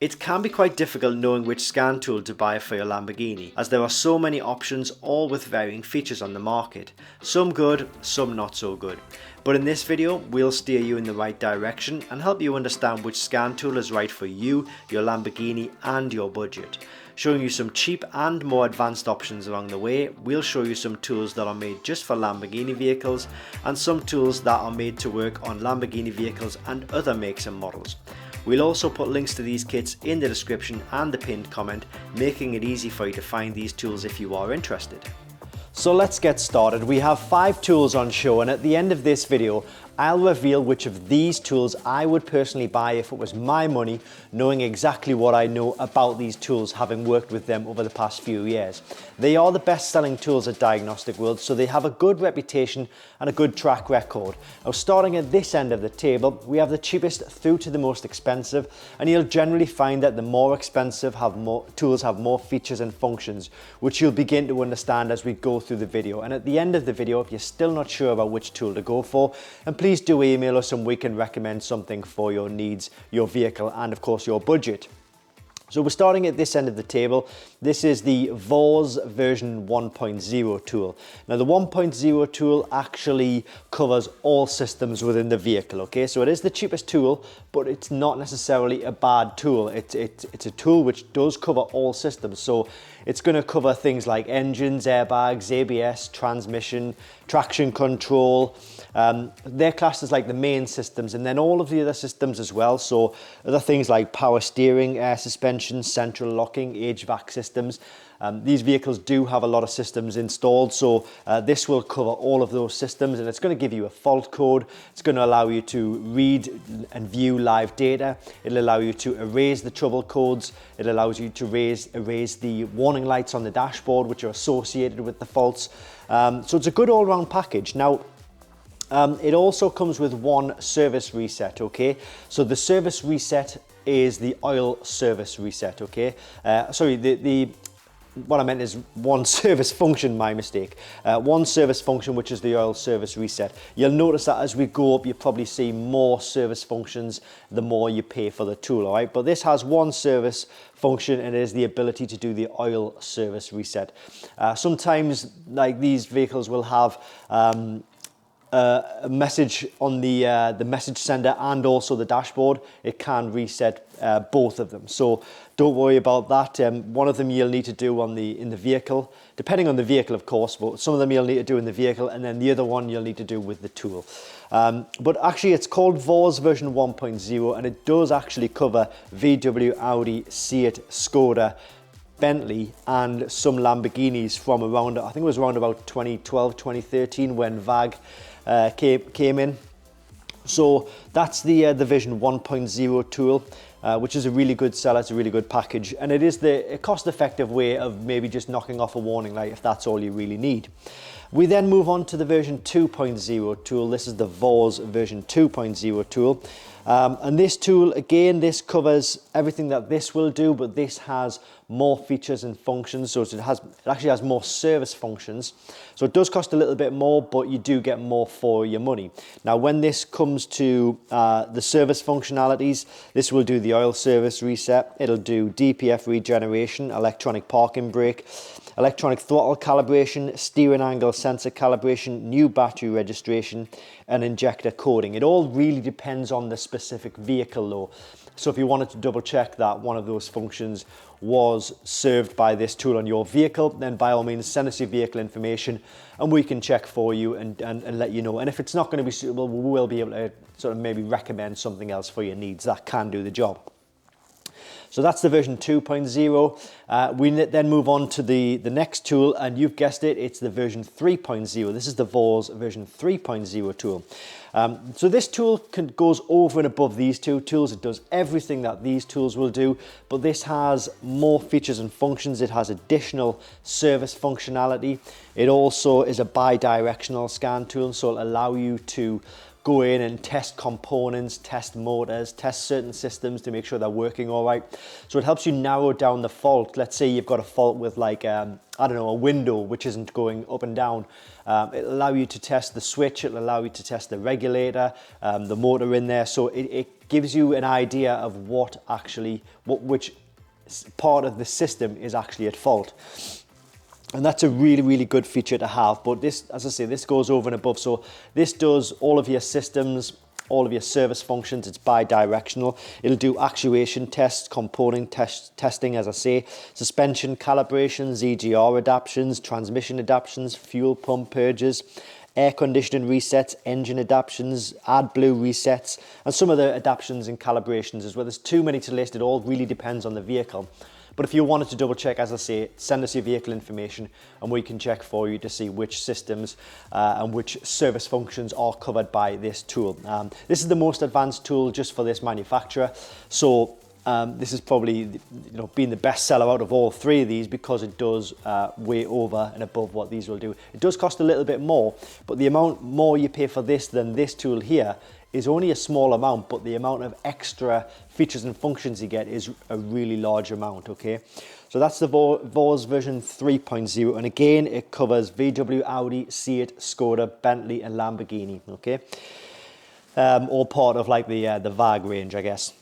It can be quite difficult knowing which scan tool to buy for your Lamborghini, as there are so many options, all with varying features on the market. Some good, some not so good. But in this video, we'll steer you in the right direction and help you understand which scan tool is right for you, your Lamborghini and your budget. Showing you some cheap and more advanced options along the way, we'll show you some tools that are made just for Lamborghini vehicles and some tools that are made to work on Lamborghini vehicles and other makes and models. We'll also put links to these kits in the description and the pinned comment, making it easy for you to find these tools if you are interested. So let's get started. We have 5 tools on show, and at the end of this video I'll reveal which of these tools I would personally buy if it was my money, knowing exactly what I know about these tools, having worked with them over the past few years. They are the best selling tools at Diagnostic World, so they have a good reputation and a good track record. Now, starting at this end of the table, we have the cheapest through to the most expensive, and you'll generally find that the more expensive tools have more features and functions, which you'll begin to understand as we go through the video. And at the end of the video, if you're still not sure about which tool to go for, and please do email us and we can recommend something for your needs, your vehicle, and of course your budget. So we're starting at this end of the table. This is the VAWS version 1.0 tool. Now the 1.0 tool actually covers all systems within the vehicle, okay? So it is the cheapest tool, but it's not necessarily a bad tool. It's a tool which does cover all systems. So it's going to cover things like engines, airbags, ABS, transmission, traction control. They're classed as like the main systems, and then all of the other systems as well. So other things like power steering, air suspension, central locking, HVAC systems. These vehicles do have a lot of systems installed, so this will cover all of those systems, and it's going to give you a fault code. It's going to allow you to read and view live data. It'll allow you to erase the trouble codes. It allows you to erase the warning lights on the dashboard which are associated with the faults. So it's a good all-round package. Now, it also comes with one service reset, okay? So the service reset is the oil service reset, okay? What I meant is one service function, my mistake. One service function, which is the oil service reset. You'll notice that as we go up, you probably see more service functions the more you pay for the tool, all right? But this has one service function, and it is the ability to do the oil service reset. Sometimes, like these vehicles will have a message on the message sender and also the dashboard. It can reset both of them, so don't worry about that. One of them you'll need to do in the vehicle, depending on the vehicle of course, but some of them you'll need to do in the vehicle, and then the other one you'll need to do with the tool. But actually it's called VAWS version 1.0, and it does actually cover VW, Audi, Seat, Skoda, Bentley and some Lamborghinis from around, I think it was around about 2012, 2013 when VAG came in. So that's the version 1.0 tool, which is a really good seller. It's a really good package, and it is a cost-effective way of maybe just knocking off a warning light if that's all you really need. We then move on to the version 2.0 tool. This is the VAWS version 2.0 tool. And this tool, again, this covers everything that this will do, but this has more features and functions. So it actually has more service functions. So it does cost a little bit more, but you do get more for your money. Now, when this comes to the service functionalities, this will do the oil service reset. It'll do DPF regeneration, electronic parking brake, electronic throttle calibration, steering angle sensor calibration, new battery registration, and injector coding. It all really depends on the specific vehicle though. So if you wanted to double check that one of those functions was served by this tool on your vehicle, then by all means send us your vehicle information and we can check for you and let you know. And if it's not going to be suitable, we will be able to sort of maybe recommend something else for your needs that can do the job. So that's the version 2.0. We then move on to the next tool, and you've guessed it, it's the version 3.0. This is the VAWS version 3.0 tool. So this tool goes over and above these two tools. It does everything that these tools will do, but this has more features and functions. It has additional service functionality. It also is a bi-directional scan tool, so it'll allow you to go in and test components, test motors, test certain systems to make sure they're working all right. So it helps you narrow down the fault. Let's say you've got a fault with like, I don't know, a window which isn't going up and down. It'll allow you to test the switch, it'll allow you to test the regulator, the motor in there. So it gives you an idea of which part of the system is actually at fault. And that's a really, really good feature to have. But this, as I say, this goes over and above. So this does all of your systems, all of your service functions. It's bi-directional. It'll do actuation tests, component testing, as I say, suspension calibrations, EGR adaptions, transmission adaptions, fuel pump purges, air conditioning resets, engine adaptions, AdBlue resets, and some other adaptions and calibrations as well. There's too many to list. It all really depends on the vehicle. But if you wanted to double check, as I say, send us your vehicle information and we can check for you to see which systems and which service functions are covered by this tool. This is the most advanced tool just for this manufacturer. So this is probably, being the best seller out of all three of these, because it does way over and above what these will do. It does cost a little bit more, but the amount more you pay for this than this tool here is only a small amount, but the amount of extra features and functions you get is a really large amount, okay? So that's the VORS version 3.0, and again, it covers VW, Audi, Seat, Skoda, Bentley, and Lamborghini, okay? All part of like the VAG range, I guess.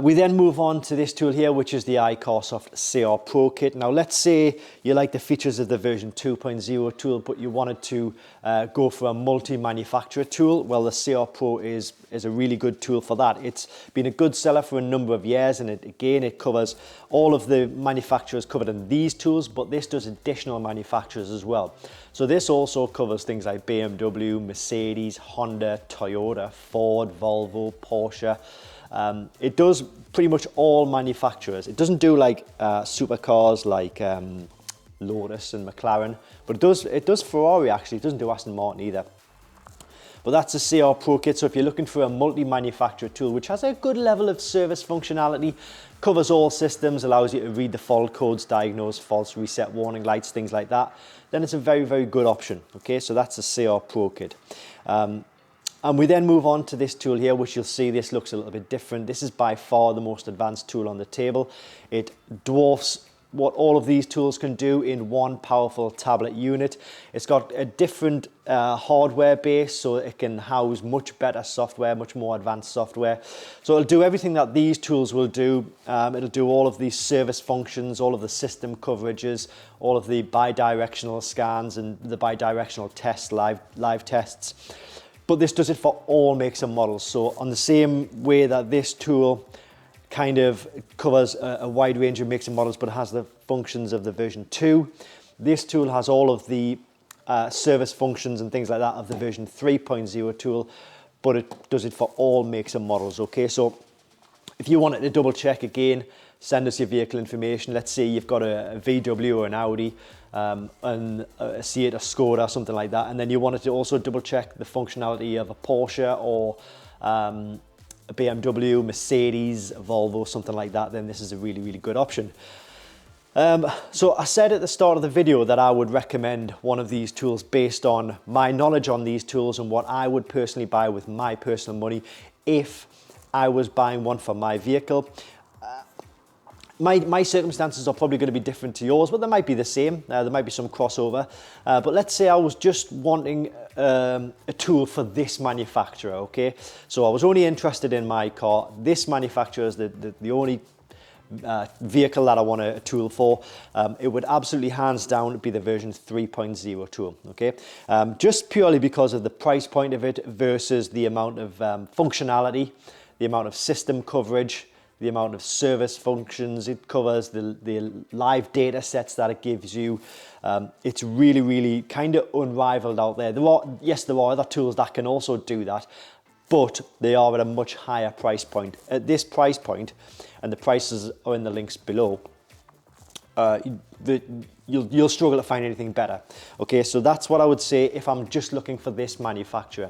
We then move on to this tool here, which is the iCarSoft CR Pro Kit. Now, let's say you like the features of the version 2.0 tool, but you wanted to go for a multi-manufacturer tool. Well, the CR Pro is a really good tool for that. It's been a good seller for a number of years, and it covers all of the manufacturers covered in these tools, but this does additional manufacturers as well. So this also covers things like BMW, Mercedes, Honda, Toyota, Ford, Volvo, Porsche. It does pretty much all manufacturers. It doesn't do like supercars like Lotus and McLaren, but it does Ferrari actually. It doesn't do Aston Martin either. But that's a CR Pro Kit. So if you're looking for a multi-manufacturer tool which has a good level of service functionality, covers all systems, allows you to read the fault codes, diagnose faults, reset warning lights, things like that, then it's a very, very good option. Okay, so that's a CR Pro Kit. And we then move on to this tool here, which you'll see this looks a little bit different. This is by far the most advanced tool on the table. It dwarfs what all of these tools can do in one powerful tablet unit. It's got a different hardware base, so it can house much better software, much more advanced software. So it'll do everything that these tools will do. It'll do all of these service functions, all of the system coverages, all of the bi-directional scans and the bi-directional tests, live tests. But this does it for all makes and models. So on the same way that this tool kind of covers a wide range of makes and models, but it has the functions of the version 2, this tool has all of the service functions and things like that of the version 3.0 tool, but it does it for all makes and models, okay? So if you wanted to double check again, send us your vehicle information. Let's say you've got a VW or an Audi, and a Seat, a Skoda, something like that, and then you wanted to also double check the functionality of a Porsche or a BMW, Mercedes, Volvo, something like that, then this is a really, really good option. So I said at the start of the video that I would recommend one of these tools based on my knowledge on these tools and what I would personally buy with my personal money if I was buying one for my vehicle. My circumstances are probably going to be different to yours, but they might be the same. There might be some crossover. But let's say I was just wanting a tool for this manufacturer, okay? So I was only interested in my car. This manufacturer is the only vehicle that I want a tool for. It would absolutely hands down be the version 3.0 tool, okay? Just purely because of the price point of it versus the amount of functionality, the amount of system coverage, the amount of service functions it covers, the live data sets that it gives you. It's really, really kind of unrivaled out there. There are other tools that can also do that, but they are at a much higher price point. At this price point, and the prices are in the links below, you'll struggle to find anything better. Okay, so that's what I would say if I'm just looking for this manufacturer.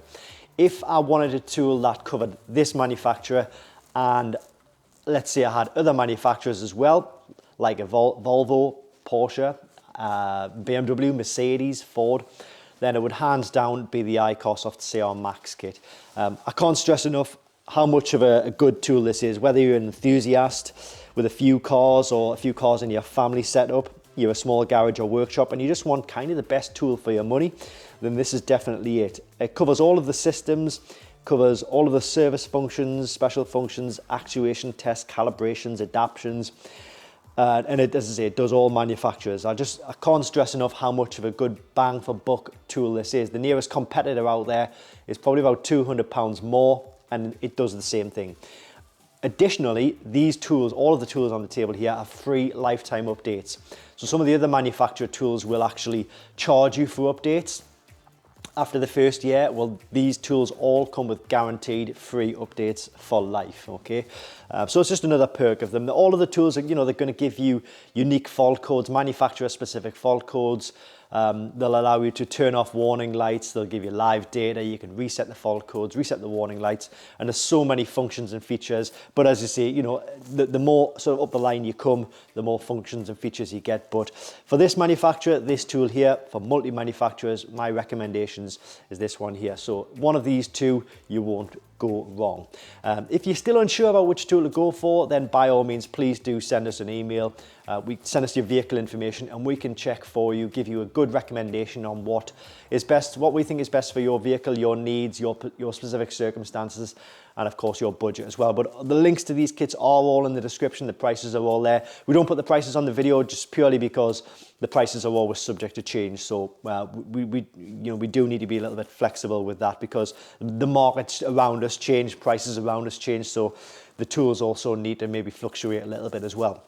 If I wanted a tool that covered this manufacturer, and let's say I had other manufacturers as well, like a Volvo, Porsche, BMW, Mercedes, Ford, then it would hands down be the iCarSoft CR Max kit. I can't stress enough how much of a good tool this is. Whether you're an enthusiast with a few cars or a few cars in your family setup, you're a small garage or workshop and you just want kind of the best tool for your money, then this is definitely it. It covers all of the systems, covers all of the service functions, special functions, actuation tests, calibrations, adaptions. And it, as I say, it does all manufacturers. I can't stress enough how much of a good bang for buck tool this is. The nearest competitor out there is probably about £200 more, and it does the same thing. Additionally, these tools, all of the tools on the table here, are free lifetime updates. So some of the other manufacturer tools will actually charge you for updates after the first year. Well, these tools all come with guaranteed free updates for life, okay? So it's just another perk of them. All of the tools, they're going to give you unique fault codes, manufacturer-specific fault codes. They'll allow you to turn off warning lights. They'll give you live data. You can reset the fault codes, reset the warning lights, and there's so many functions and features. But as you say, the more sort of up the line you come, the more functions and features you get. But for this manufacturer, this tool here, for multi-manufacturers, my recommendations is this one here. So one of these two, you won't go wrong. If you're still unsure about which tool to go for, then by all means, please do send us an email. Send us your vehicle information and we can check for you, give you a good recommendation on what is best, what we think is best for your vehicle, your needs, your specific circumstances, and of course your budget as well. But the links to these kits are all in the description. The prices are all there. We don't put the prices on the video just purely because the prices are always subject to change. So we do need to be a little bit flexible with that because the markets around us change, prices around us change. So the tools also need to maybe fluctuate a little bit as well.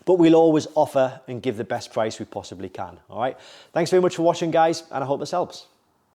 But we'll always offer and give the best price we possibly can. All right. Thanks very much for watching, guys, and I hope this helps.